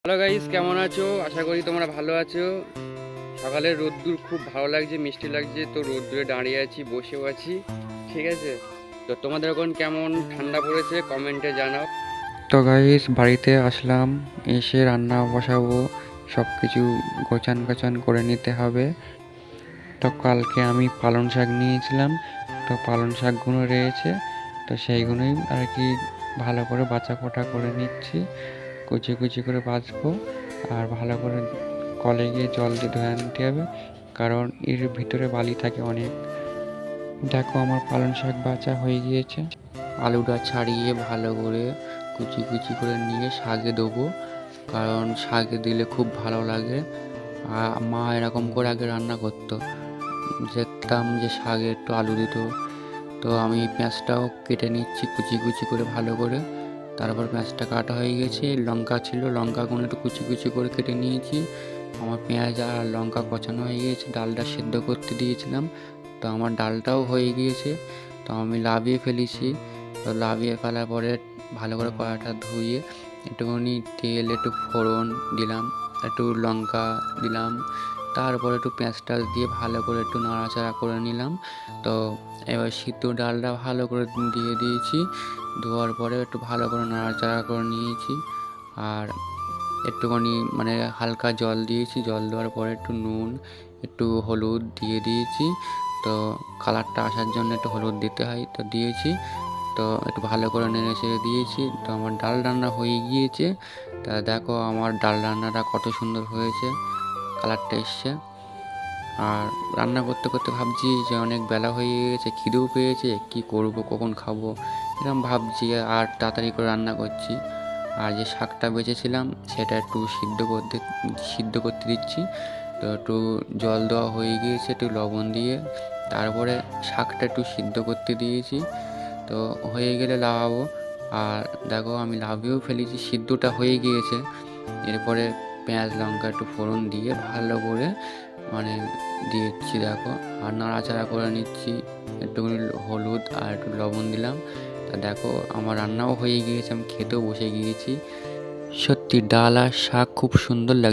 Hello guys, কেমন আছো? আশা করি তোমরা ভালো আছো। সকালের রোদ্দুর খুব ভালো লাগছে, মিষ্টি লাগছে, তো রোদ্দুরে দাঁড়িয়ে আছি, বসেও আছি। ঠিক আছে, তো তোমাদের এখন কেমন ঠান্ডা পড়েছে কমেন্টে জানাও। তো গাইস, বাড়িতে আসলাম, এসে রান্না বসাবো, সব কিছু গোছান গাছান করে নিতে হবে। তো কালকে আমি পালং শাক নিয়েছিলাম, তো পালং শাকগুলো রয়েছে, তো সেইগুলোই আর কি ভালো করে বাছা কোটা করে নিচ্ছি, কুচি কুচি করে বাছবো। আর ভালো করে কলে গিয়ে জল দিয়ে ধুয়ে নিতে হবে, কারণ এর ভিতরে বালি থাকে অনেক। দেখো আমার পালং শাক বাছা হয়ে গিয়েছে। আলুটা ছাড়িয়ে ভালো করে কুচি কুচি করে নিয়ে শাকে দেবো, কারণ শাকে দিলে খুব ভালো লাগে। আর মা এরকম করে আগে রান্না করতো, দেখতাম যে শাকে একটু আলু দিত। তো আমি পেঁয়াজটাও কেটে নিচ্ছি কুচি কুচি করে ভালো করে। তারপর পেঁয়াজটা কাটা হয়ে গেছে, লঙ্কা ছিল, লঙ্কাগুলো একটু কুচি কুচি করে কেটে নিয়েছি। আমার পেঁয়াজ আর লঙ্কা কষানো হয়ে গিয়েছে, ডালটা সেদ্ধ করতে দিয়েছিলাম, তো আমার ডালটাও হয়ে গিয়েছে। তো আমি লাভিয়ে ফেলেছি। তো লাভিয়ে ফেলার পরে ভালো করে কড়াটা ধুয়ে একটুখানি তেল, একটু ফোড়ন দিলাম, একটু লঙ্কা দিলাম, তারপর একটু পেঁয়াজটা দিয়ে ভালো করে একটু নাড়াচাড়া করে নিলাম। তো এবার সিদ্ধ ডালটা ভালো করে দিয়ে দিয়েছি, ধোয়ার পরে একটু ভালো করে নাড়াচাড়া করে নিয়েছি। আর একটুখানি মানে হালকা জল দিয়েছি, জল দেওয়ার পরে একটু নুন, একটু হলুদ দিয়ে দিয়েছি। তো কালারটা আসার জন্য একটু হলুদ দিতে হয়, তো দিয়েছি। তো একটু ভালো করে নেড়ে চেড়ে দিয়েছি। তো আমার ডাল রান্না হয়ে গিয়েছে। তা দেখো আমার ডাল রান্নাটা কত সুন্দর হয়েছে, কালারটা এসছে। আর রান্না করতে করতে ভাবছি যে অনেক বেলা হয়ে গেছে, খিদেও পেয়েছে, কি করব, কখন খাবো, এরকম ভাবছি। আর তাড়াতাড়ি করে রান্না করছি। আর যে শাকটা বেঁচেছিলাম সেটা একটু সিদ্ধ করতে দিচ্ছি। তো একটু জল দেওয়া হয়ে গিয়েছে, একটু লবণ দিয়ে তারপরে শাকটা একটু সিদ্ধ করতে দিয়েছি। তো হয়ে গেলে লাগাবো। আর দেখো আমি লাভিয়েও ফেলেছি, সিদ্ধটা হয়ে গিয়েছে। এরপরে পেঁয়াজ লঙ্কা একটু ফোড়ন দিয়ে ভালো করে মানে দিচ্ছি দেখো, আর নাড়াচাড়া করে নিচ্ছি। একটুখানি হলুদ আর একটু লবণ দিলাম। তা দেখো আমার রান্নাও হয়ে গিয়েছে, আমি খেতেও বসে গিয়েছি। সত্যি ডাল আর শাক খুব সুন্দর লাগে।